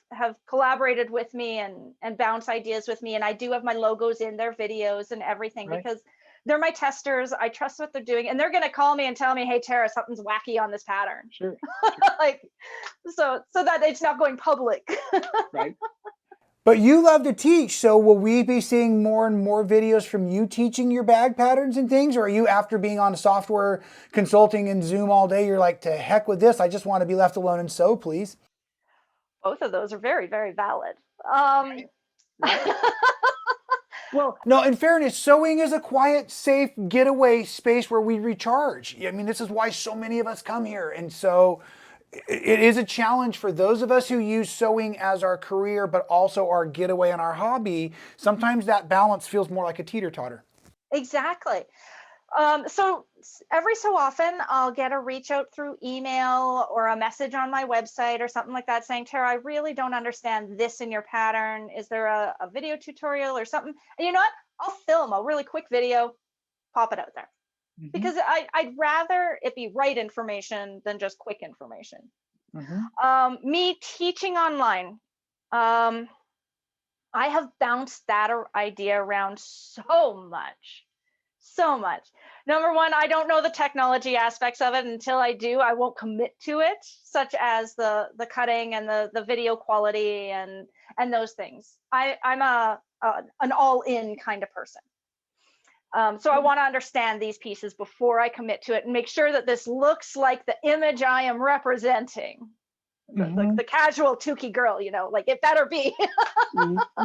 S3: collaborated with me and bounce ideas with me, and I do have my logos in their videos and everything because they're my testers. I trust what they're doing, and they're going to call me and tell me, hey, Tara, something's wacky on this pattern.
S4: Sure.
S3: Like, so that it's not going public.
S4: Right.
S1: But you love to teach, so will we be seeing more and more videos from you teaching your bag patterns and things? Or are you, after being on software consulting and Zoom all day, you're like, to heck with this, I just want to be left alone and sew, please?
S3: Both of those are very, very valid.
S4: Well,
S1: no, in fairness, sewing is a quiet, safe getaway space where we recharge. I mean, this is why so many of us come here. And so it is a challenge for those of us who use sewing as our career, but also our getaway and our hobby. Sometimes that balance feels more like a teeter-totter.
S3: Exactly. So every so often I'll get a reach out through email or a message on my website or something like that saying, Tara, I really don't understand this in your pattern. Is there a video tutorial or something? And you know what? I'll film a really quick video, pop it out there. Because I'd rather it be right information than just quick information. Me teaching online, I have bounced that idea around so much. Number one, I don't know the technology aspects of it. Until I do, I won't commit to it, such as the cutting and the video quality and those things. I'm an all-in kind of person. So I want to understand these pieces before I commit to it and make sure that this looks like the image I am representing. The casual Tukey girl, like it better be.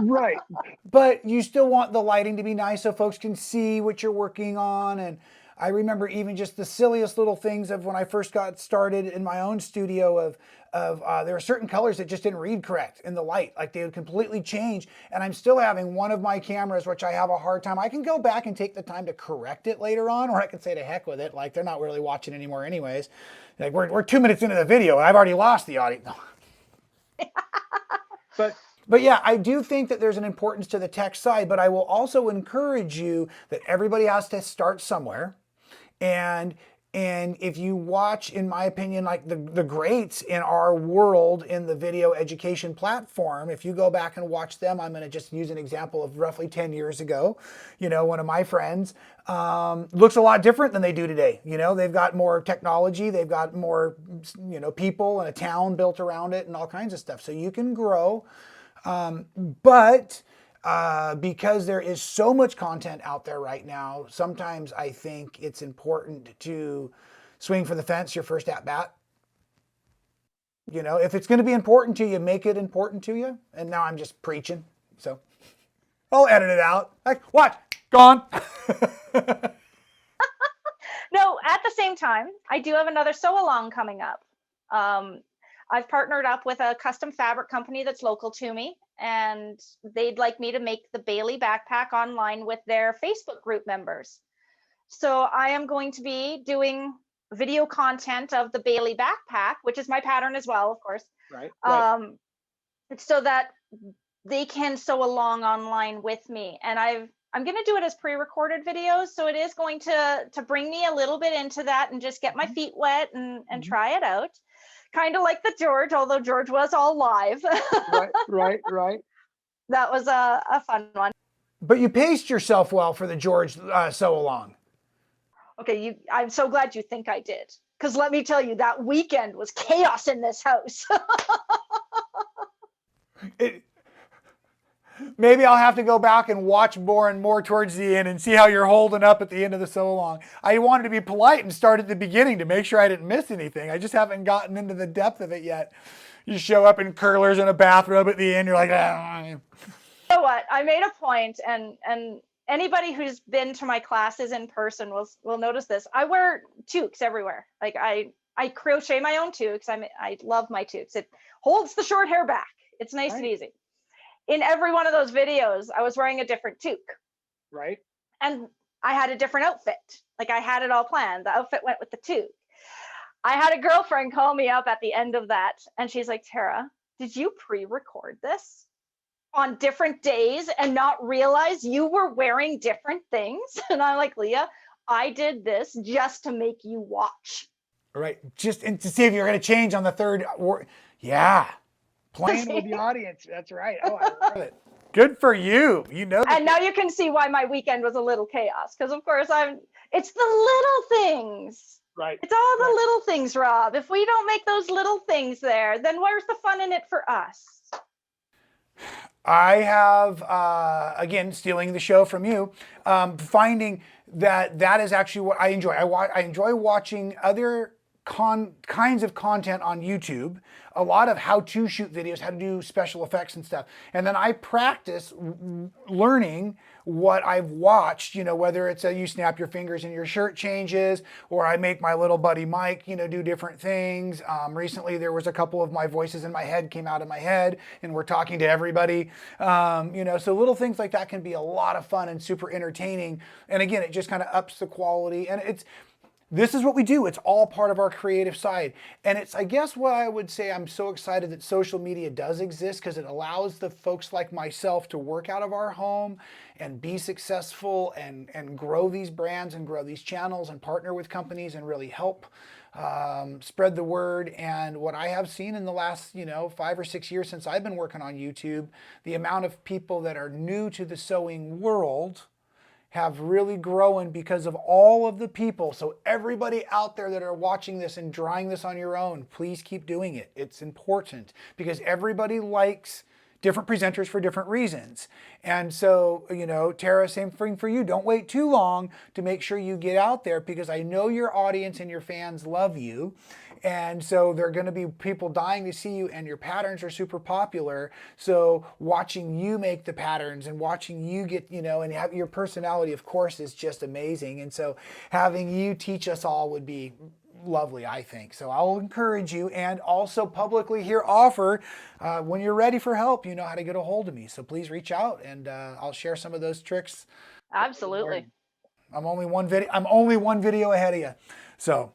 S4: Right.
S1: But you still want the lighting to be nice so folks can see what you're working on. And I remember even just the silliest little things of when I first got started in my own studio of there are certain colors that just didn't read correct in the light, like they would completely change. And I'm still having one of my cameras, which I have a hard time. I can go back and take the time to correct it later on, or I can say to heck with it. Like they're not really watching anymore anyways. Like we're 2 minutes into the video and I've already lost the audience. But yeah, I do think that there's an importance to the tech side, but I will also encourage you that everybody has to start somewhere. And if you watch, in my opinion, like the greats in our world in the video education platform, if you go back and watch them, I'm going to just use an example of roughly 10 years ago. One of my friends looks a lot different than they do today. They've got more technology, they've got more, people and a town built around it and all kinds of stuff. So you can grow, but because there is so much content out there right now, sometimes I think it's important to swing for the fence your first at bat. If it's going to be important to you, make it important to you. And now I'm just preaching, so I'll edit it out. Like, what? Gone.
S3: No, at the same time, I do have another sew along coming up. I've partnered up with a custom fabric company that's local to me, and they'd like me to make the Bailey backpack online with their Facebook group members. So I am going to be doing video content of the Bailey backpack, which is my pattern as well, of course.
S4: Right.
S3: So that they can sew along online with me. And I'm going to do it as pre-recorded videos. So it is going to bring me a little bit into that and just get my feet wet and try it out. Kind of like the George, although George was all live.
S4: Right.
S3: That was a fun one.
S1: But you paced yourself well for the George sew along.
S3: Okay, I'm so glad you think I did. Because let me tell you, that weekend was chaos in this house.
S1: Maybe I'll have to go back and watch more and more towards the end and see how you're holding up at the end of the sew along. I wanted to be polite and start at the beginning to make sure I didn't miss anything. I just haven't gotten into the depth of it yet. You show up in curlers and a bathrobe at the end, you're like, ah.
S3: You know what? I made a point, and anybody who's been to my classes in person will notice this. I wear toques everywhere. Like I crochet my own toques. I love my toques. It holds the short hair back. It's nice and easy. In every one of those videos, I was wearing a different toque.
S4: Right.
S3: And I had a different outfit. Like I had it all planned. The outfit went with the toque. I had a girlfriend call me up at the end of that, and she's like, Tara, did you pre-record this on different days and not realize you were wearing different things? And I'm like, Leah, I did this just to make you watch.
S1: Right. Just to see if you're going to change on the third. Yeah.
S4: Playing with the audience. That's right. Oh, I love it.
S1: Good for you. You know.
S3: And now you can see why my weekend was a little chaos. Because of course it's the little things.
S4: Right.
S3: It's all the little things, Rob. If we don't make those little things there, then where's the fun in it for us?
S1: I have, again, stealing the show from you, finding that is actually what I enjoy. I enjoy watching other kinds of content on YouTube, a lot of how to shoot videos, how to do special effects and stuff. And then I practice learning what I've watched, whether it's you snap your fingers and your shirt changes, or I make my little buddy Mike, do different things. Recently there was a couple of my voices in my head came out of my head and we're talking to everybody. So little things like that can be a lot of fun and super entertaining. And again, it just kind of ups the quality, and this is what we do. It's all part of our creative side. And it's, I guess what I would say, I'm so excited that social media does exist, because it allows the folks like myself to work out of our home and be successful and grow these brands and grow these channels and partner with companies and really help spread the word. And what I have seen in the last, 5 or 6 years since I've been working on YouTube, the amount of people that are new to the sewing world have really grown because of all of the people. So everybody out there that are watching this and drawing this on your own, please keep doing it. It's important because everybody likes different presenters for different reasons. And so, Tara, same thing for you. Don't wait too long to make sure you get out there, because I know your audience and your fans love you. And so there are going to be people dying to see you, and your patterns are super popular. So watching you make the patterns and watching you get, and have your personality, of course, is just amazing. And so having you teach us all would be lovely, I think. So I'll encourage you, and also publicly here offer, when you're ready for help, you know how to get a hold of me. So please reach out, and I'll share some of those tricks.
S3: Absolutely.
S1: I'm only one video ahead of you. So,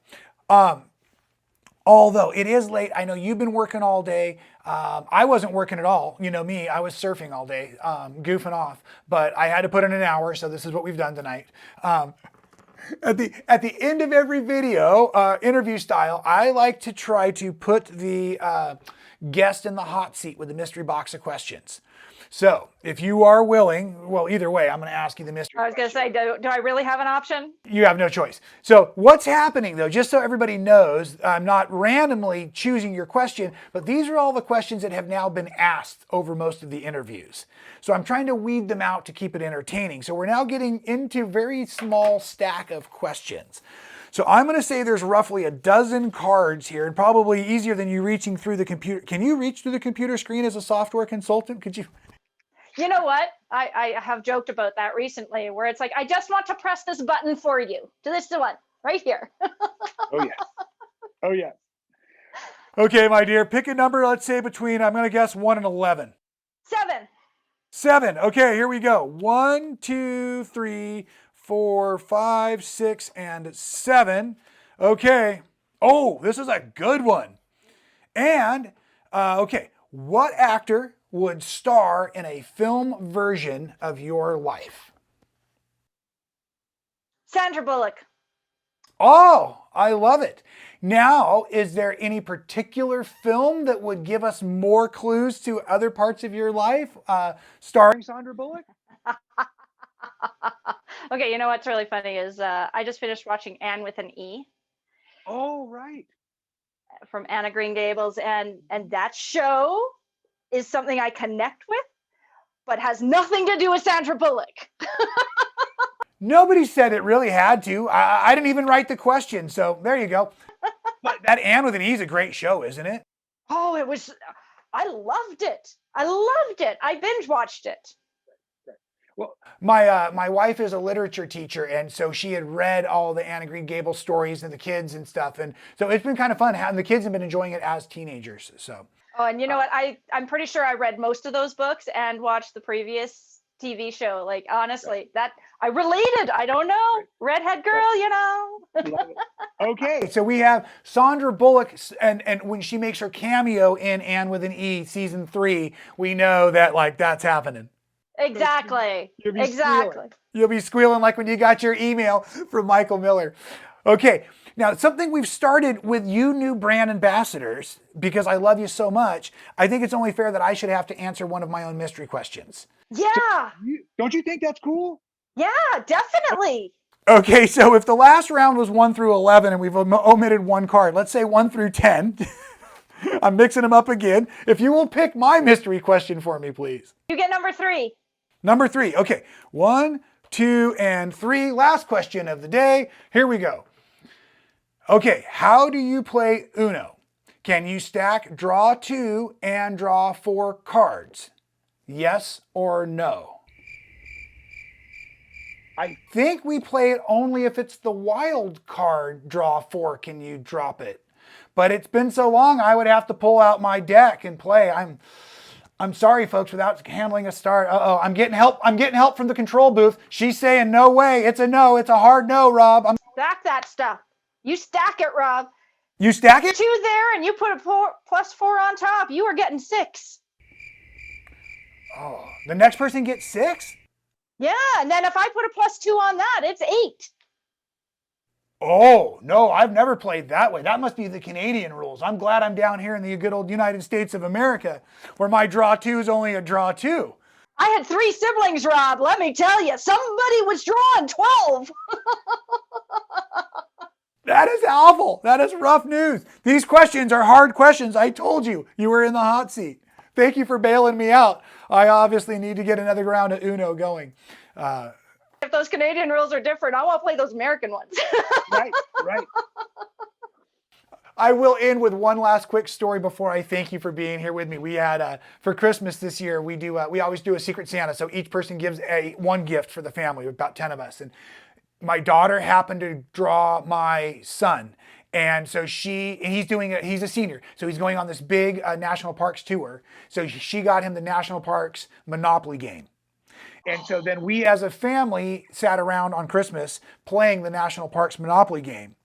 S1: although it is late, I know you've been working all day. I wasn't working at all. You know me, I was surfing all day, goofing off, but I had to put in an hour. So this is what we've done tonight. At the end of every video, interview style, I like to try to put the guest in the hot seat with a mystery box of questions. So if you are willing, well, either way, I'm going to ask you the mystery.
S3: I was going to say, do I really have an option?
S1: You have no choice. So what's happening though, just so everybody knows, I'm not randomly choosing your question, but these are all the questions that have now been asked over most of the interviews. So I'm trying to weed them out to keep it entertaining. So we're now getting into a very small stack of questions. So I'm going to say there's roughly a dozen cards here, and probably easier than you reaching through the computer. Can you reach through the computer screen as a software consultant? Could you?
S3: You know what? I have joked about that recently, where it's like, I just want to press this button for you. So this is the one right here.
S4: Oh, yeah. Oh, yeah.
S1: Okay, my dear, pick a number, let's say between, I'm going to guess 1 and 11.
S3: 7.
S1: 7. Okay, here we go. 1, 2, 3, 4, 5, 6, and 7. Okay. Oh, this is a good one. And, okay, what actor would star in a film version of your life?
S3: Sandra Bullock.
S1: Oh, I love it. Now, is there any particular film that would give us more clues to other parts of your life starring Sandra Bullock?
S3: Okay, you know what's really funny is I just finished watching Anne with an E
S1: Oh, right.
S3: from Anna Green Gables, and that show is something I connect with, but has nothing to do with Sandra Bullock.
S1: Nobody said it really had to. I didn't even write the question, so there you go. But that Anne with an E is a great show, isn't it?
S3: Oh, it was. I loved it. I loved it. I binge watched it.
S1: Well, my wife is a literature teacher, and so she had read all the Anna Green Gables stories and the kids and stuff, and so it's been kind of fun. And the kids have been enjoying it as teenagers. So.
S3: Oh, and you know what? I'm pretty sure I read most of those books and watched the previous TV show. Like honestly, that I related. I don't know, redhead girl, you know.
S1: Okay, so we have Sandra Bullock, and when she makes her cameo in Anne with an E season 3, we know that like that's happening.
S3: Exactly.
S1: You'll be
S3: Exactly.
S1: squealing. You'll be squealing like when you got your email from Michael Miller. Okay, now something we've started with you new brand ambassadors, because I love you so much, I think it's only fair that I should have to answer one of my own mystery questions.
S3: Yeah.
S1: Don't you think that's cool?
S3: Yeah, definitely.
S1: Okay, so if the last round was 1 through 11 and we've omitted one card, let's say 1 through 10. I'm mixing them up again. If you will pick my mystery question for me, please.
S3: You get number 3.
S1: Number 3. Okay, 1, 2, and 3. Last question of the day. Here we go. Okay, how do you play UhOh? Can you stack draw 2 and draw 4 cards? Yes or no? I think we play it only if it's the wild card draw 4, can you drop it? But it's been so long, I would have to pull out my deck and play. I'm sorry, folks, without handling a start. Uh-oh, I'm getting help. I'm getting help from the control booth. She's saying no way. It's a no. It's a hard no, Rob.
S3: Stack that stuff. You stack it, Rob.
S1: You stack it?
S3: 2 there, and you put a +4 on top. You are getting 6.
S1: Oh, the next person gets 6?
S3: Yeah, and then if I put a +2 on that, it's 8.
S1: Oh, no, I've never played that way. That must be the Canadian rules. I'm glad I'm down here in the good old United States of America, where my draw 2 is only a draw 2.
S3: I had 3 siblings, Rob. Let me tell you, somebody was drawing 12.
S1: That is awful. That is rough news. These questions are hard questions. I told you, you were in the hot seat. Thank you for bailing me out. I obviously need to get another round of UhOh going.
S3: If those Canadian rules are different, I want to play those American ones.
S1: Right. I will end with one last quick story before I thank you for being here with me. We had, for Christmas this year, we always do a Secret Santa. So each person gives one gift for the family, about 10 of us. And my daughter happened to draw my son. And so he's a senior. So he's going on this big national parks tour. So she got him the national parks Monopoly game. And so then we as a family sat around on Christmas playing the national parks Monopoly game.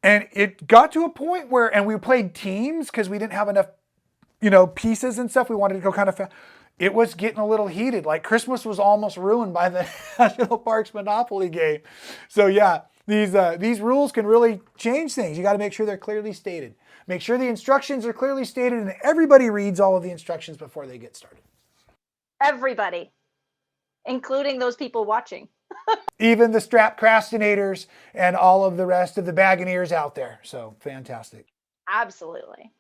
S1: And it got to a point where, and we played teams because we didn't have enough, pieces and stuff. We wanted to go kind of fast. It was getting a little heated. Like Christmas was almost ruined by the national parks Monopoly game. So yeah, these rules can really change things. You got to make sure they're clearly stated. Make sure the instructions are clearly stated and everybody reads all of the instructions before they get started.
S3: Everybody, including those people watching.
S1: Even the strap procrastinators and all of the rest of the Bagoneers out there. So fantastic.
S3: Absolutely.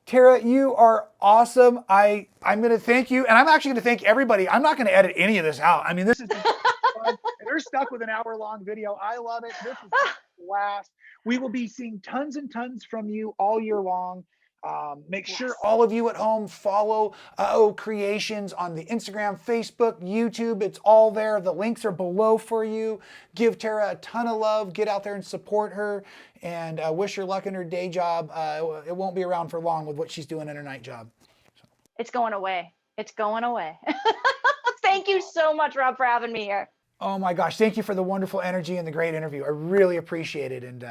S1: Tara, you are awesome. I'm going to thank you, and I'm actually going to thank everybody. I'm not going to edit any of this out. I mean, this is fun. They're stuck with an hour-long video. I love it. This is a blast. We will be seeing tons and tons from you all year long.
S4: Make
S1: Make
S4: sure
S1: sure all of you at home follow UhOh Creations on the Instagram, Facebook, YouTube. It's all there. The links are below for you. Give Tara a ton of love. Get out there and support her, and wish her luck in her day job. It won't be around for long with what she's doing in her night job.
S3: It's going away. It's going away. Thank you so much, Rob, for having me here.
S1: Oh my gosh, thank you for the wonderful energy and the great interview. I really appreciate it, and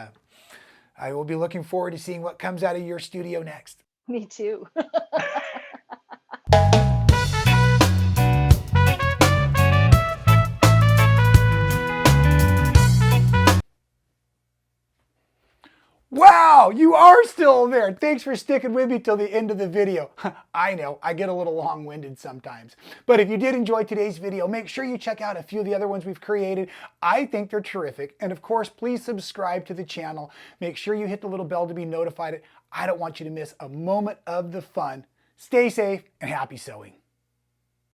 S1: I will be looking forward to seeing what comes out of your studio next.
S3: Me too.
S1: Wow, you are still there. Thanks for sticking with me till the end of the video. I know, I get a little long-winded sometimes. But if you did enjoy today's video, make sure you check out a few of the other ones we've created. I think they're terrific. And of course, please subscribe to the channel. Make sure you hit the little bell to be notified. I don't want you to miss a moment of the fun. Stay safe and happy sewing.